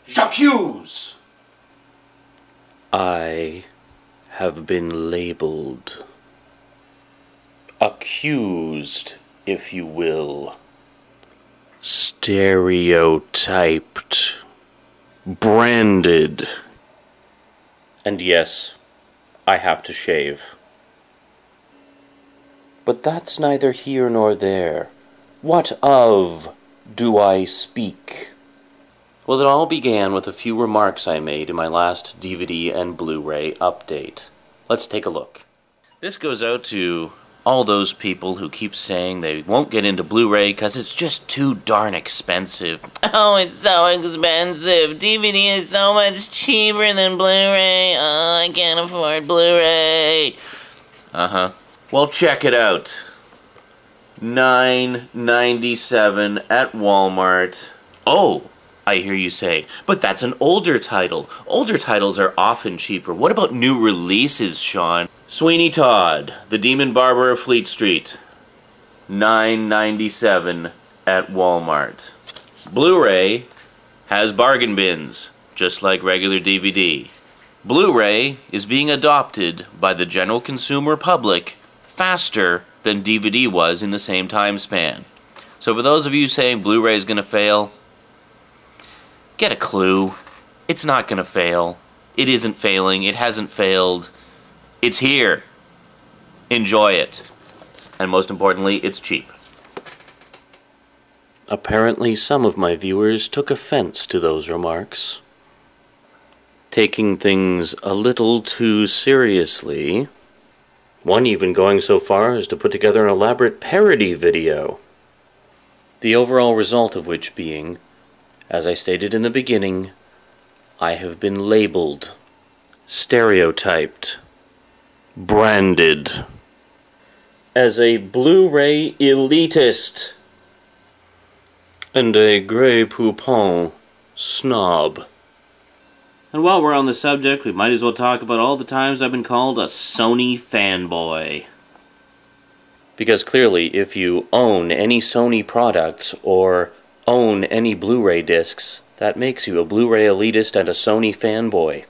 J'accuse! I have been labeled. Accused, if you will. Stereotyped. Branded. And yes, I have to shave. But that's neither here nor there. What of do I speak? Well, it all began with a few remarks I made in my last DVD and Blu-ray update. Let's take a look. This goes out to all those people who keep saying they won't get into Blu-ray because it's just too darn expensive. Oh, it's so expensive. DVD is so much cheaper than Blu-ray. Oh, I can't afford Blu-ray. Uh-huh. Well, check it out. $9.97 at Walmart. Oh, I hear you say, but that's an older title. Older titles are often cheaper. What about new releases, Sean? Sweeney Todd, The Demon Barber of Fleet Street. $9.97 at Walmart. Blu-ray has bargain bins, just like regular DVD. Blu-ray is being adopted by the general consumer public faster than DVD was in the same time span. So for those of you saying Blu-ray is going to fail, get a clue. It's not going to fail. It isn't failing. It hasn't failed. It's here. Enjoy it. And most importantly, it's cheap. Apparently some of my viewers took offense to those remarks, taking things a little too seriously. One even going so far as to put together an elaborate parody video. The overall result of which being, as I stated in the beginning, I have been labeled, stereotyped, branded as a Blu-ray elitist and a Grey Poupon snob. And while we're on the subject, we might as well talk about all the times I've been called a Sony fanboy. Because clearly, if you own any Sony products or own any Blu-ray discs, that makes you a Blu-ray elitist and a Sony fanboy.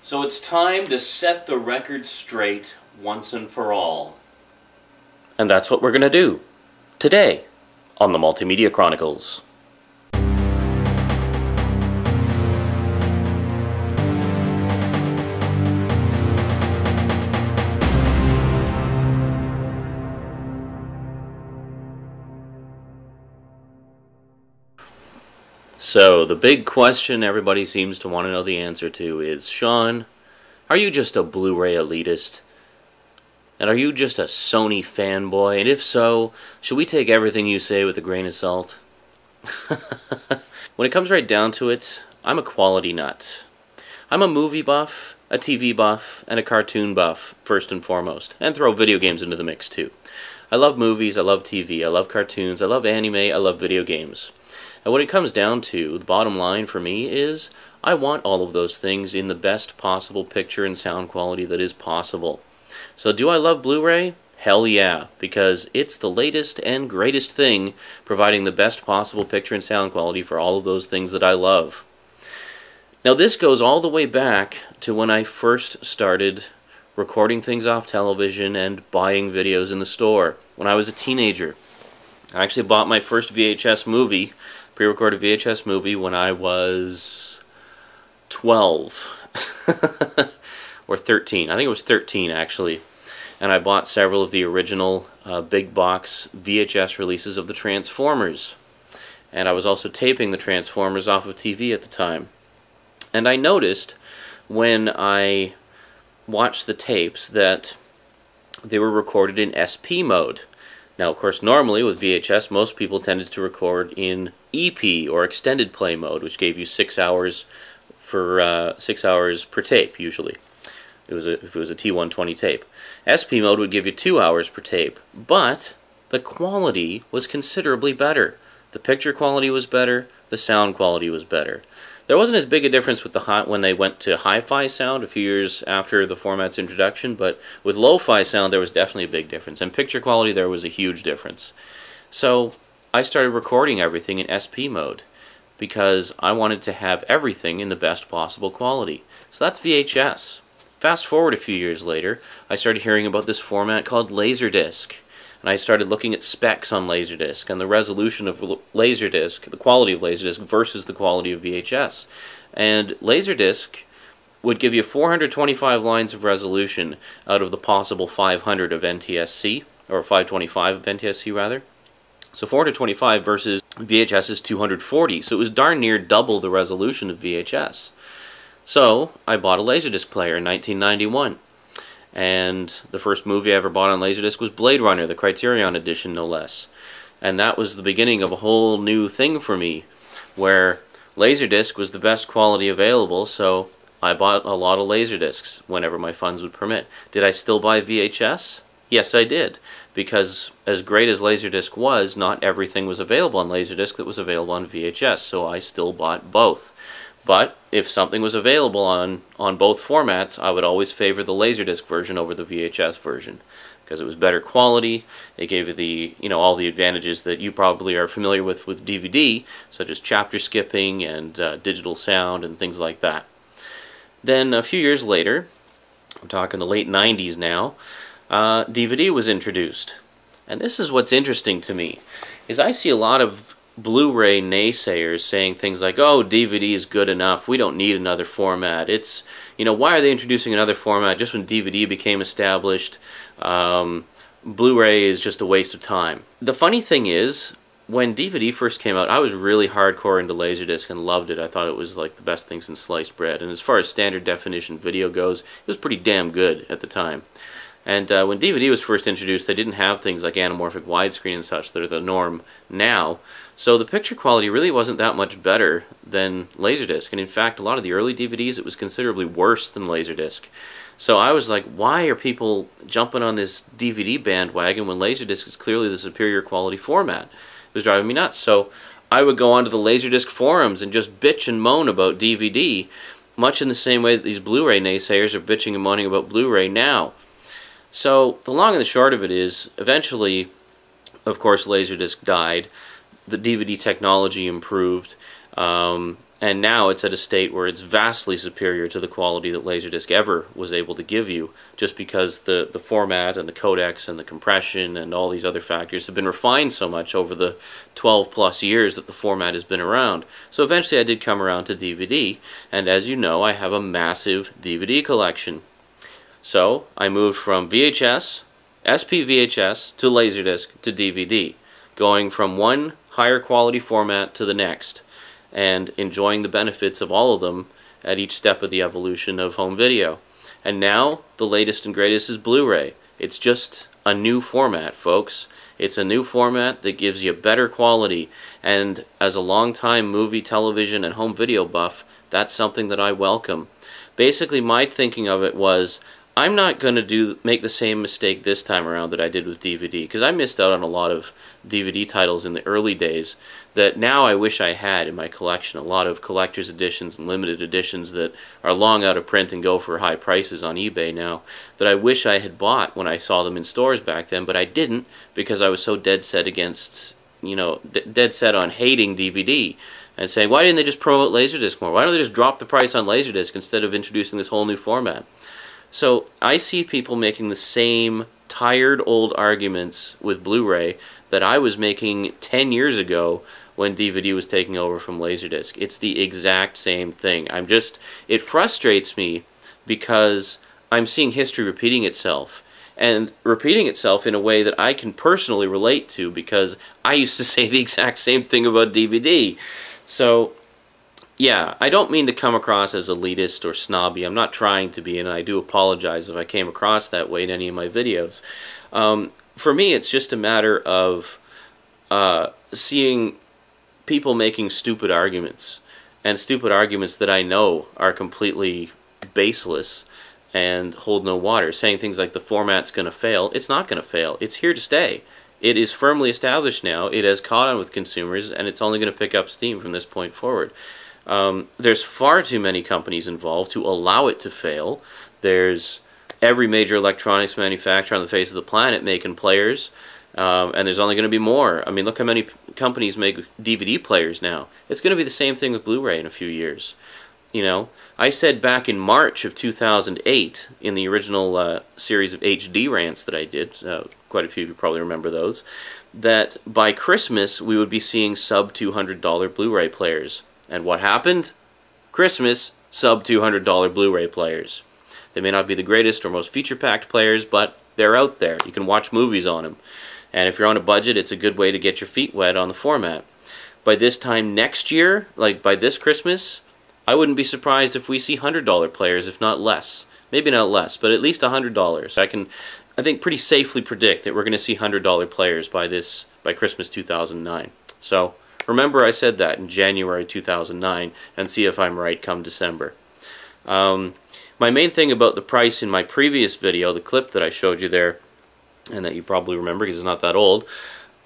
So it's time to set the record straight once and for all. And that's what we're going to do today on the Multimedia Chronicles. So, the big question everybody seems to want to know the answer to is, Sean, are you just a Blu-ray elitist? And are you just a Sony fanboy? And if so, should we take everything you say with a grain of salt? When it comes right down to it, I'm a quality nut. I'm a movie buff, a TV buff, and a cartoon buff, first and foremost. And throw video games into the mix, too. I love movies, I love TV, I love cartoons, I love anime, I love video games. And what it comes down to, the bottom line for me is, I want all of those things in the best possible picture and sound quality that is possible. So do I love Blu-ray? Hell yeah, because it's the latest and greatest thing providing the best possible picture and sound quality for all of those things that I love. Now this goes all the way back to when I first started recording things off television and buying videos in the store when I was a teenager. I actually bought my first VHS movie, pre-recorded VHS movie, when I was 12 or 13. I think it was 13 actually. And I bought several of the original big box VHS releases of the Transformers. And I was also taping the Transformers off of TV at the time. And I noticed when I watched the tapes that they were recorded in SP mode. Now, of course, normally with VHS, most people tended to record in EP, or extended play mode, which gave you 6 hours for 6 hours per tape, usually. If it was a T120 tape. SP mode would give you 2 hours per tape, but the quality was considerably better. The picture quality was better, the sound quality was better. There wasn't as big a difference with when they went to hi-fi sound a few years after the format's introduction, but with lo-fi sound there was definitely a big difference, and picture quality there was a huge difference. So I started recording everything in SP mode, because I wanted to have everything in the best possible quality. So that's VHS. Fast forward a few years later, I started hearing about this format called Laserdisc. And I started looking at specs on Laserdisc and the resolution of Laserdisc, the quality of Laserdisc versus the quality of VHS. And Laserdisc would give you 425 lines of resolution out of the possible 500 of NTSC, or 525 of NTSC rather. So 425 versus VHS's 240, so it was darn near double the resolution of VHS. So I bought a Laserdisc player in 1991. And the first movie I ever bought on Laserdisc was Blade Runner, the Criterion edition no less. And that was the beginning of a whole new thing for me, where Laserdisc was the best quality available, so I bought a lot of Laserdiscs whenever my funds would permit. Did I still buy VHS? Yes, I did, because as great as Laserdisc was, not everything was available on Laserdisc that was available on VHS, so I still bought both. But if something was available on both formats, I would always favor the Laserdisc version over the VHS version, because it was better quality. It gave you the, all the advantages that you probably are familiar with DVD, such as chapter skipping and digital sound and things like that. Then a few years later, I'm talking the late 90s now, DVD was introduced. And this is what's interesting to me, is I see a lot of Blu-ray naysayers saying things like, oh, DVD is good enough, we don't need another format. It's, why are they introducing another format just when DVD became established? Blu-ray is just a waste of time. The funny thing is, when DVD first came out, I was really hardcore into Laserdisc and loved it. I thought it was like the best thing since sliced bread. And as far as standard definition video goes, it was pretty damn good at the time. And when DVD was first introduced, they didn't have things like anamorphic widescreen and such that are the norm now. So the picture quality really wasn't that much better than Laserdisc. And in fact, a lot of the early DVDs, it was considerably worse than Laserdisc. So I was like, why are people jumping on this DVD bandwagon when Laserdisc is clearly the superior quality format? It was driving me nuts. So I would go onto the Laserdisc forums and just bitch and moan about DVD, much in the same way that these Blu-ray naysayers are bitching and moaning about Blu-ray now. So the long and the short of it is, eventually, of course, Laserdisc died, the DVD technology improved, and now it's at a state where it's vastly superior to the quality that Laserdisc ever was able to give you, just because the format and the codecs and the compression and all these other factors have been refined so much over the 12+ years that the format has been around. So eventually I did come around to DVD, and as you know, I have a massive DVD collection. So I moved from VHS, SP-VHS, to Laserdisc, to DVD, going from one higher quality format to the next, and enjoying the benefits of all of them at each step of the evolution of home video. And now, the latest and greatest is Blu-ray. It's just a new format, folks. It's a new format that gives you better quality, and as a long-time movie, television, and home video buff, that's something that I welcome. Basically, my thinking of it was, I'm not going to make the same mistake this time around that I did with DVD, because I missed out on a lot of DVD titles in the early days that now I wish I had in my collection. A lot of collector's editions and limited editions that are long out of print and go for high prices on eBay now that I wish I had bought when I saw them in stores back then, but I didn't because I was so dead set against, dead set on hating DVD and saying, why didn't they just promote Laserdisc more? Why don't they just drop the price on Laserdisc instead of introducing this whole new format? So I see people making the same tired old arguments with Blu-ray that I was making 10 years ago when DVD was taking over from Laserdisc. It's the exact same thing. It frustrates me because I'm seeing history repeating itself, and repeating itself in a way that I can personally relate to, because I used to say the exact same thing about DVD. So yeah, I don't mean to come across as elitist or snobby. I'm not trying to be, and I do apologize if I came across that way in any of my videos. For me, it's just a matter of seeing people making stupid arguments, and stupid arguments that I know are completely baseless and hold no water, saying things like the format's going to fail. It's not going to fail. It's here to stay. It is firmly established now. It has caught on with consumers, and it's only going to pick up steam from this point forward. There's far too many companies involved to allow it to fail. There's every major electronics manufacturer on the face of the planet making players, And there's only going to be more. I mean, look how many companies make DVD players now. It's going to be the same thing with Blu-ray in a few years. You know, I said back in March of 2008, in the original series of HD rants that I did, quite a few of you probably remember those, that by Christmas we would be seeing sub $200 Blu-ray players. And what happened? Christmas, sub $200 Blu-ray players. They may not be the greatest or most feature-packed players, but they're out there. You can watch movies on them. And if you're on a budget, it's a good way to get your feet wet on the format. By this time next year, like by this Christmas, I wouldn't be surprised if we see $100 players, if not less. Maybe not less, but at least $100. I think pretty safely predict that we're going to see $100 players by Christmas 2009. So remember I said that in January 2009, and see if I'm right come December. My main thing about the price in my previous video, the clip that I showed you there, and that you probably remember because it's not that old,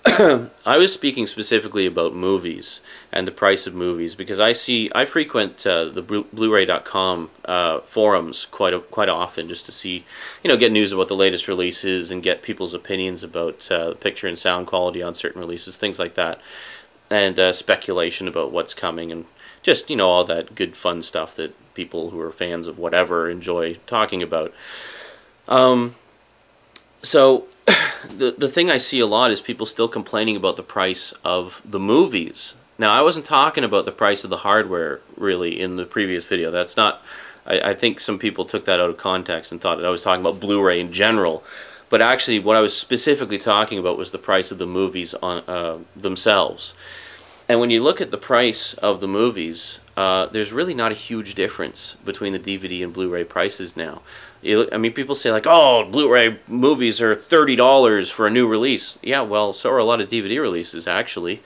I was speaking specifically about movies and the price of movies, because I frequent the Bluray.com forums quite often, just to see, get news about the latest releases and get people's opinions about picture and sound quality on certain releases, things like that, and speculation about what's coming, and just all that good fun stuff that people who are fans of whatever enjoy talking about. So the thing I see a lot is people still complaining about the price of the movies. Now, I wasn't talking about the price of the hardware, really, in the previous video. That's not... I think some people took that out of context and thought that I was talking about Blu-ray in general. But actually, what I was specifically talking about was the price of the movies on themselves. And when you look at the price of the movies, there's really not a huge difference between the DVD and Blu-ray prices now. I mean, people say like, oh, Blu-ray movies are $30 for a new release. Yeah, well, so are a lot of DVD releases, actually.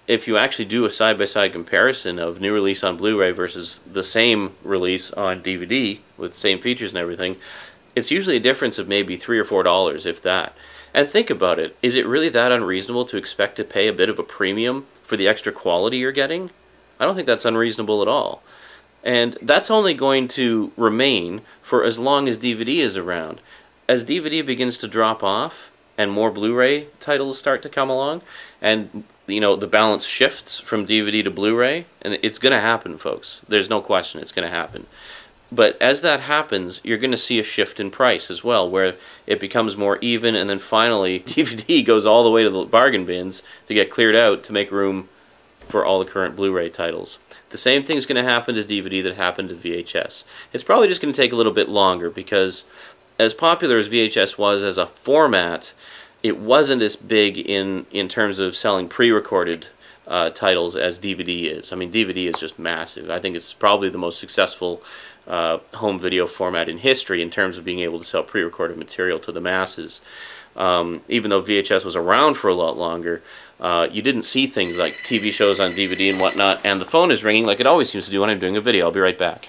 If you actually do a side-by-side comparison of new release on Blu-ray versus the same release on DVD with same features and everything, it's usually a difference of maybe $3 or $4, if that. And think about it. Is it really that unreasonable to expect to pay a bit of a premium for the extra quality you're getting? I don't think that's unreasonable at all. And that's only going to remain for as long as DVD is around. As DVD begins to drop off and more Blu-ray titles start to come along, and the balance shifts from DVD to Blu-ray, and it's going to happen, folks. There's no question it's going to happen. But as that happens, you're going to see a shift in price as well, where it becomes more even, and then finally DVD goes all the way to the bargain bins to get cleared out to make room for all the current Blu-ray titles. The same thing's going to happen to DVD that happened to VHS. It's probably just going to take a little bit longer, because as popular as VHS was as a format, it wasn't as big in terms of selling pre-recorded titles as DVD is. I mean, DVD is just massive. I think it's probably the most successful home video format in history in terms of being able to sell pre-recorded material to the masses. Even though VHS was around for a lot longer, you didn't see things like TV shows on DVD and whatnot, and the phone is ringing like it always seems to do when I'm doing a video. I'll be right back.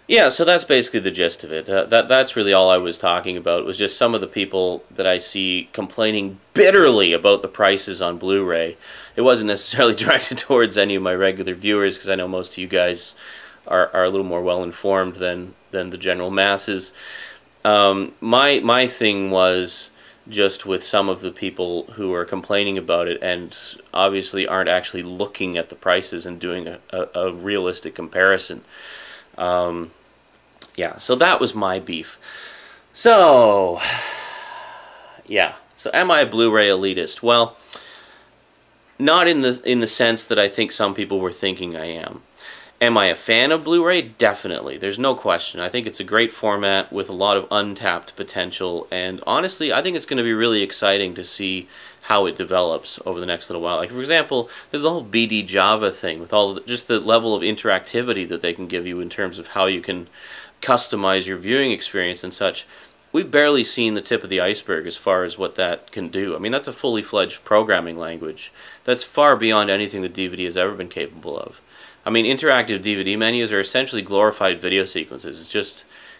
Yeah, so that's basically the gist of it. That's really all I was talking about. It was just some of the people that I see complaining bitterly about the prices on Blu-ray. It wasn't necessarily directed towards any of my regular viewers, because I know most of you guys are a little more well-informed than the general masses. My thing was just with some of the people who are complaining about it and obviously aren't actually looking at the prices and doing a realistic comparison. Yeah, so that was my beef. So, yeah. So am I a Blu-ray elitist? Well, not in the sense that I think some people were thinking I am. Am I a fan of Blu-ray? Definitely. There's no question. I think it's a great format with a lot of untapped potential, and honestly, I think it's going to be really exciting to see how it develops over the next little while. Like, for example, there's the whole BD Java thing with all just the level of interactivity that they can give you in terms of how you can customize your viewing experience and such. We've barely seen the tip of the iceberg as far as what that can do. I mean, that's a fully fledged programming language. That's far beyond anything that DVD has ever been capable of. I mean, interactive DVD menus are essentially glorified video sequences.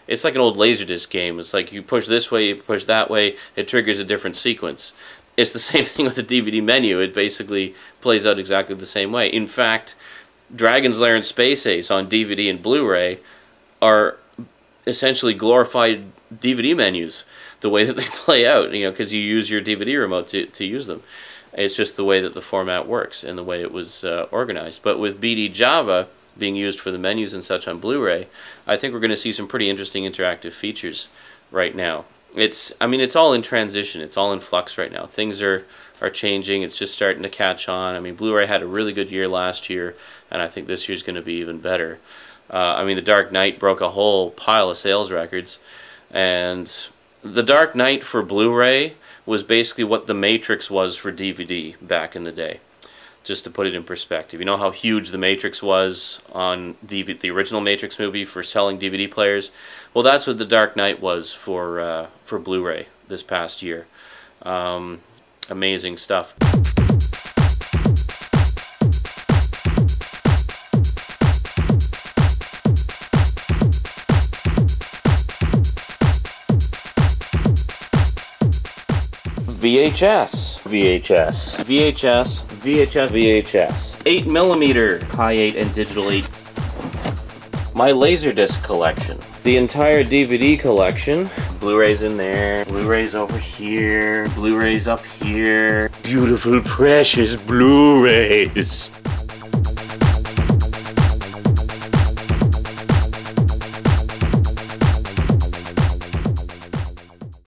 It's like an old Laserdisc game. It's like you push this way, you push that way, it triggers a different sequence. It's the same thing with the DVD menu. It basically plays out exactly the same way. In fact, Dragon's Lair and Space Ace on DVD and Blu-ray are essentially glorified DVD menus. the way that they play out, you know, because you use your DVD remote to use them. It's just the way that the format works and the way it was organized. But with BD Java being used for the menus and such on Blu-ray, I think we're going to see some pretty interesting interactive features right now. I mean, it's all in transition. It's all in flux right now. Things are changing. It's just starting to catch on. I mean, Blu-ray had a really good year last year, and I think this year's going to be even better. I mean, The Dark Knight broke a whole pile of sales records, and The Dark Knight for Blu-ray was basically what The Matrix was for DVD back in the day, just to put it in perspective. You know how huge The Matrix was on DVD, the original Matrix movie, for selling DVD players? Well, that's what The Dark Knight was for Blu-ray this past year. Amazing stuff. VHS, VHS, VHS, VHS, VHS. 8mm, high 8 and digital 8. My Laserdisc collection. The entire DVD collection. Blu-ray's in there, Blu-ray's over here, Blu-ray's up here. Beautiful, precious Blu-rays.